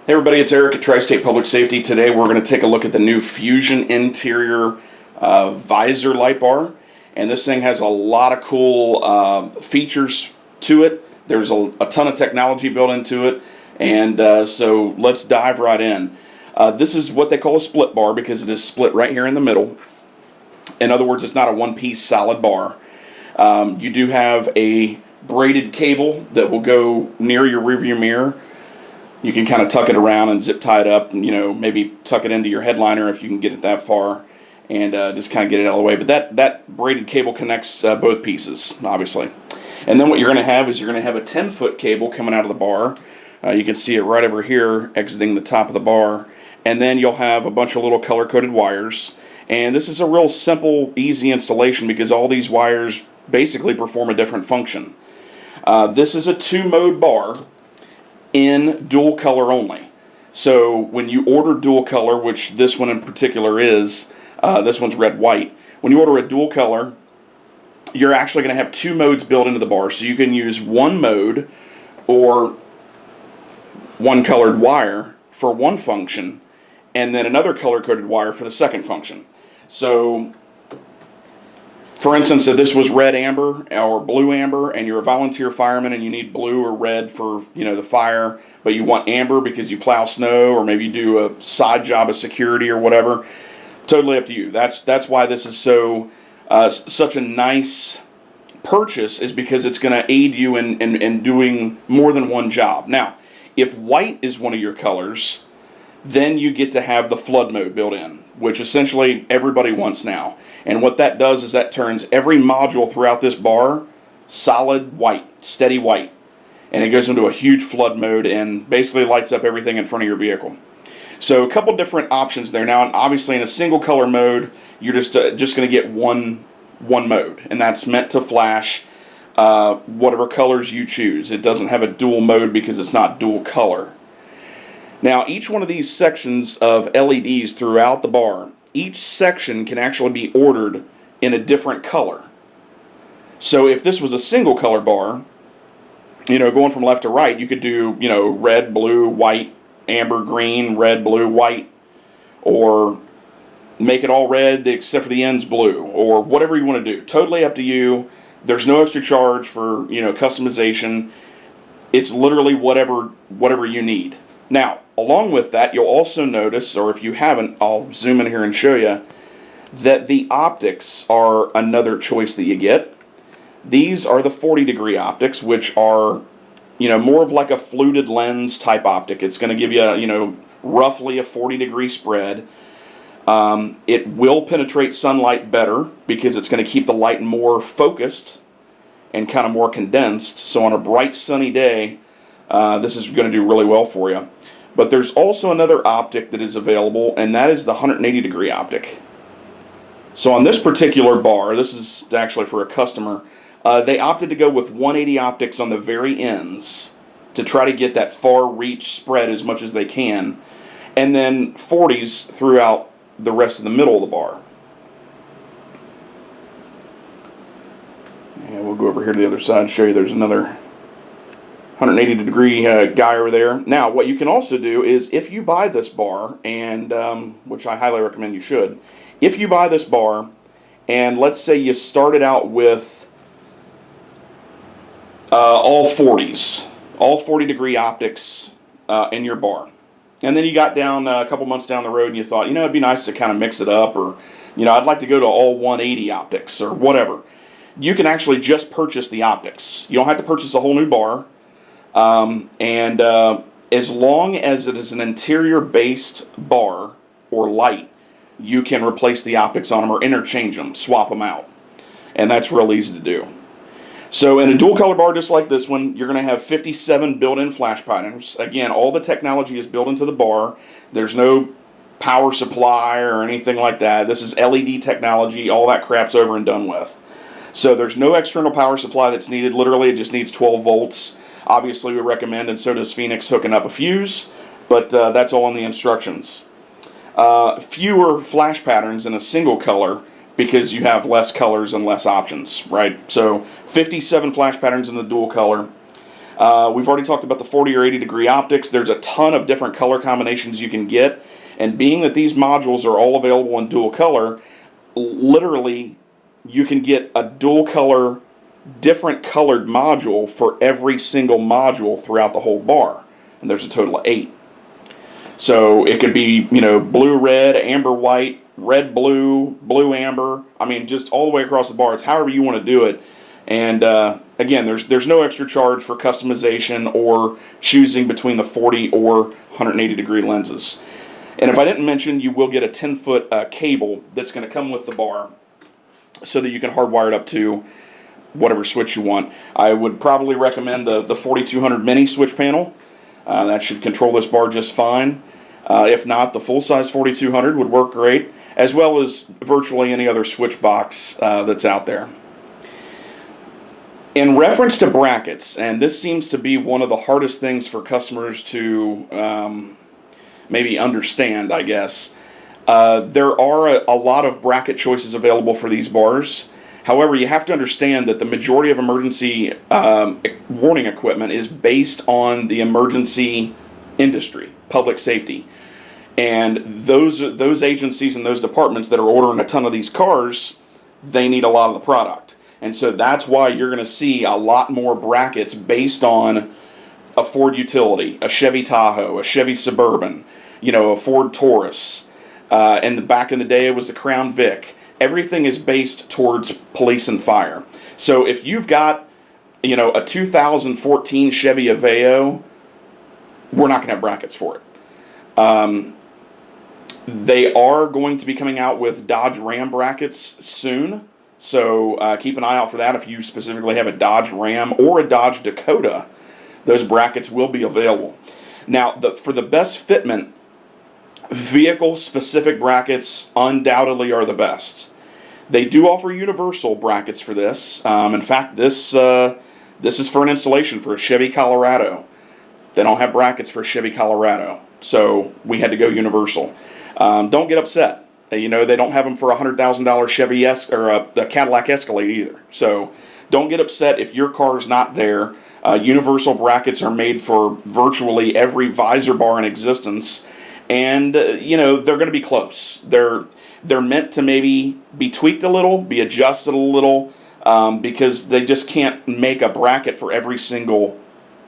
Hey everybody, it's Eric at Tri-State Public Safety. Today we're going to take a look at the new Fusion interior visor light bar. And this thing has a lot of cool features to it. There's a ton of technology built into it. And so let's dive right in. This is what they call a split bar because it is split right here in the middle. In other words, it's not a one-piece solid bar. You do have a braided cable that will go near your rearview mirror. You can kind of tuck it around and zip tie it up and, maybe tuck it into your headliner if you can get it that far and just kind of get it out of the way. But that braided cable connects both pieces, obviously. And then what you're going to have is you're going to have a 10-foot cable coming out of the bar. You can see it right over here exiting the top of the bar. And then you'll have a bunch of little color-coded wires. And this is a real simple, easy installation because all these wires basically perform a different function. This is a 2-mode bar in dual color only. So when you order dual color, which this one in particular is, this one's red-white. When you order a dual color, you're actually going to have 2 modes built into the bar. So you can use one mode or one colored wire for one function and then another color-coded wire for the second function. So for instance, if this was red amber or blue amber and you're a volunteer fireman and you need blue or red for the fire, but you want amber because you plow snow or maybe you do a side job of security or whatever, totally up to you. That's why this is so such a nice purchase, is because it's going to aid you in doing more than one job. Now, if white is one of your colors, then you get to have the flood mode built in, which essentially everybody wants now. And what that does is that turns every module throughout this bar solid white, steady white. And it goes into a huge flood mode and basically lights up everything in front of your vehicle. So a couple different options there. Now, obviously in a single color mode, you're just going to get one mode. And that's meant to flash whatever colors you choose. It doesn't have a dual mode because it's not dual color. Now, each one of these sections of LEDs throughout the bar, each section can actually be ordered in a different color. So if this was a single color bar, going from left to right, you could do, red, blue, white, amber, green, red, blue, white, or make it all red except for the ends blue, or whatever you want to do. Totally up to you. There's no extra charge for, customization. It's literally whatever you need. Now, along with that, you'll also notice, or if you haven't, I'll zoom in here and show you, that the optics are another choice that you get. These are the 40-degree optics, which are, more of like a fluted lens type optic. It's going to give you, roughly a 40-degree spread. It will penetrate sunlight better because it's going to keep the light more focused and kind of more condensed. So on a bright, sunny day, this is going to do really well for you. But there's also another optic that is available, and that is the 180-degree optic. So on this particular bar, this is actually for a customer, they opted to go with 180 optics on the very ends to try to get that far reach spread as much as they can, and then 40s throughout the rest of the middle of the bar. And we'll go over here to the other side and show you there's another 180-degree guy over there. Now, what you can also do is, if you buy this bar, and which I highly recommend you should, if you buy this bar, and let's say you started out with all 40s, all 40-degree optics in your bar, and then you got down a couple months down the road and you thought, it'd be nice to kind of mix it up, or, I'd like to go to all 180 optics, or whatever. You can actually just purchase the optics. You don't have to purchase a whole new bar. As long as it is an interior-based bar or light, you can replace the optics on them or interchange them, swap them out. And that's real easy to do. So in a dual color bar just like this one, you're going to have 57 built-in flash patterns. Again, all the technology is built into the bar. There's no power supply or anything like that. This is LED technology. All that crap's over and done with. So there's no external power supply that's needed. Literally, it just needs 12 volts. Obviously, we recommend, and so does Feniex, hooking up a fuse, but that's all in the instructions. Fewer flash patterns in a single color because you have less colors and less options, right? So 57 flash patterns in the dual color. We've already talked about the 40 or 80 degree optics. There's a ton of different color combinations you can get. And being that these modules are all available in dual color, literally you can get a dual color, different colored module for every single module throughout the whole bar. And there's a total of 8. So it could be, you know, blue, red, amber, white, red, blue, blue, amber. I mean, just all the way across the bar. It's however you want to do it. And again, there's no extra charge for customization or choosing between the 40 or 180 degree lenses. And if I didn't mention, you will get a 10-foot cable that's going to come with the bar so that you can hardwire it up to whatever switch you want. I would probably recommend the 4200 mini switch panel. That should control this bar just fine. If not, the full-size 4200 would work great, as well as virtually any other switch box that's out there. In reference to brackets, and this seems to be one of the hardest things for customers to maybe understand, I guess, there are a lot of bracket choices available for these bars. However, you have to understand that the majority of emergency warning equipment is based on the emergency industry, public safety. And those agencies and those departments that are ordering a ton of these cars, they need a lot of the product. And so that's why you're going to see a lot more brackets based on a Ford Utility, a Chevy Tahoe, a Chevy Suburban, you know, a Ford Taurus. And back in the day, it was the Crown Vic. Everything is based towards police and fire. So if you've got, you know, a 2014 Chevy Aveo, we're not going to have brackets for it. They are going to be coming out with Dodge Ram brackets soon. So keep an eye out for that. If you specifically have a Dodge Ram or a Dodge Dakota, those brackets will be available. Now, for the best fitment, vehicle-specific brackets undoubtedly are the best. They do offer universal brackets for this. In fact, this is for an installation for a Chevy Colorado. They don't have brackets for Chevy Colorado, so we had to go universal. Don't get upset. You know, they don't have them for a $100,000 Chevy the Cadillac Escalade either. So don't get upset if your car's not there. Universal brackets are made for virtually every visor bar in existence. And, you know, they're going to be close. They're meant to maybe be tweaked a little, be adjusted a little, because they just can't make a bracket for every single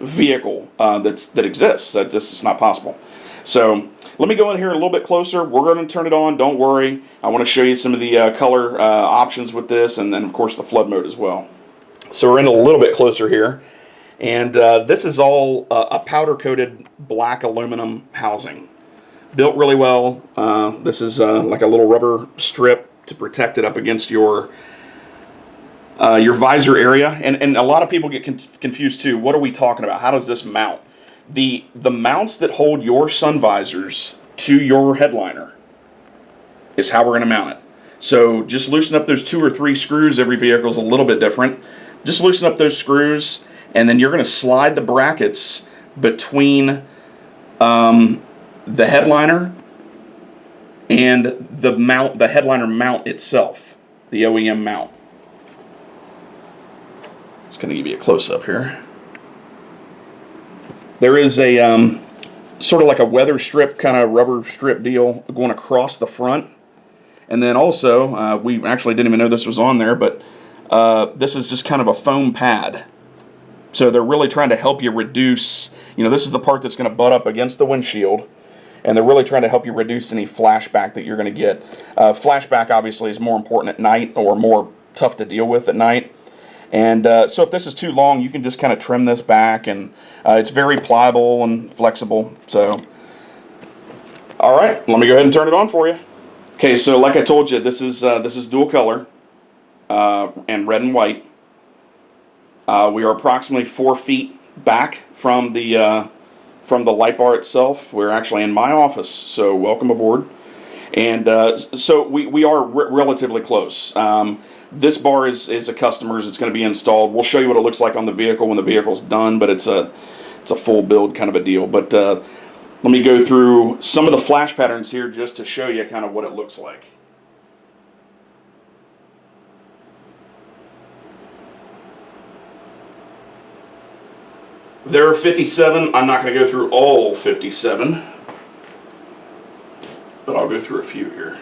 vehicle that exists. That just is not possible. So let me go in here a little bit closer. We're going to turn it on. Don't worry. I want to show you some of the color options with this, and then, of course, the flood mode as well. So we're in a little bit closer here. And this is all a powder-coated black aluminum housing. Built really well. This is like a little rubber strip to protect it up against your visor area. And a lot of people get confused too. What are we talking about? How does this mount? The mounts that hold your sun visors to your headliner is how we're going to mount it. So just loosen up those 2 or 3 screws. Every vehicle is a little bit different. Just loosen up those screws, and then you're going to slide the brackets between the headliner and the headliner mount itself, the OEM mount. Just going to give you a close-up here. There is a sort of like a weather strip, kind of rubber strip deal going across the front. And then also, we actually didn't even know this was on there, but this is just kind of a foam pad. So they're really trying to help you reduce, you know, this is the part that's going to butt up against the windshield. And they're really trying to help you reduce any flashback that you're going to get. Flashback obviously is more important at night, or more tough to deal with at night. And so if this is too long, you can just kind of trim this back, and it's very pliable and flexible. So, all right, let me go ahead and turn it on for you. Okay, so like I told you, this is dual color and red and white. We are approximately 4 feet back from the light bar itself. We're actually in my office, so welcome aboard. And so we are relatively close. This bar is a customer's. It's going to be installed. We'll show you what it looks like on the vehicle when the vehicle's done, but it's a full build kind of a deal. But let me go through some of the flash patterns here just to show you kind of what it looks like. There are 57. I'm not going to go through all 57, but I'll go through a few here.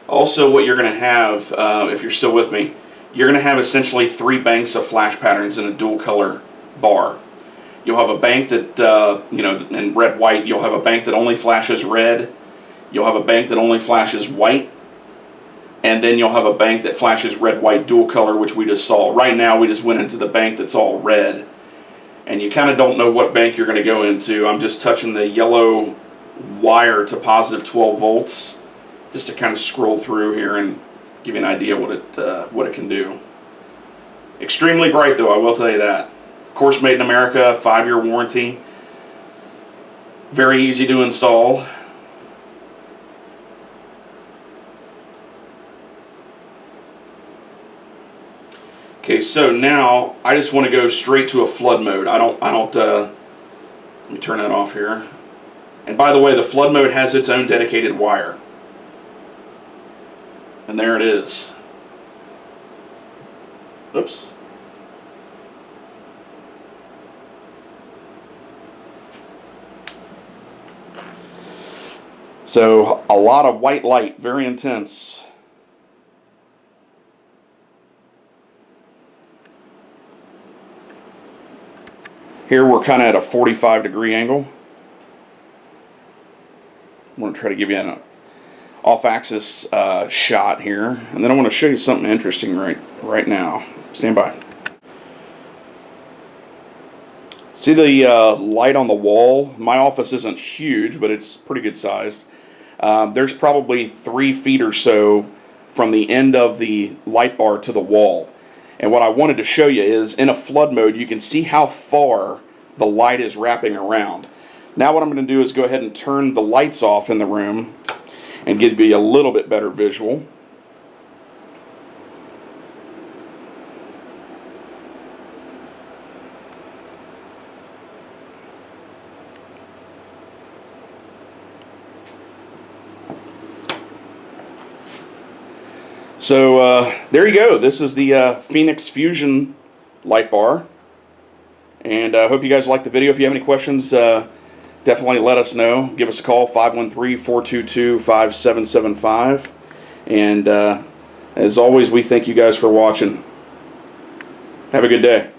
Also, what you're going to have, if you're still with me, you're going to have essentially 3 banks of flash patterns in a dual color bar. You'll have a bank that, in red, white, you'll have a bank that only flashes red. You'll have a bank that only flashes white. And then you'll have a bank that flashes red, white, dual color, which we just saw. Right now, we just went into the bank that's all red. And you kind of don't know what bank you're going to go into. I'm just touching the yellow wire to positive 12 volts. Just to kind of scroll through here and give you an idea what it can do. Extremely bright though, I will tell you that. Of course, made in America, 5-year warranty. Very easy to install. Okay, so now I just want to go straight to a flood mode. Let me turn that off here. And by the way, the flood mode has its own dedicated wire. And there it is. Oops. So a lot of white light, very intense. Here we're kind of at a 45-degree angle. I'm going to try to give you an off-axis shot here, and then I want to show you something interesting right now. Stand by. See the light on the wall? My office isn't huge, but it's pretty good sized. There's probably 3 feet or so from the end of the light bar to the wall. And what I wanted to show you is in a flood mode, you can see how far the light is wrapping around. Now what I'm going to do is go ahead and turn the lights off in the room and give you a little bit better visual. So there you go. This is the Feniex Fusion light bar. And I hope you guys liked the video. If you have any questions, definitely let us know. Give us a call, 513-422-5775. And as always, we thank you guys for watching. Have a good day.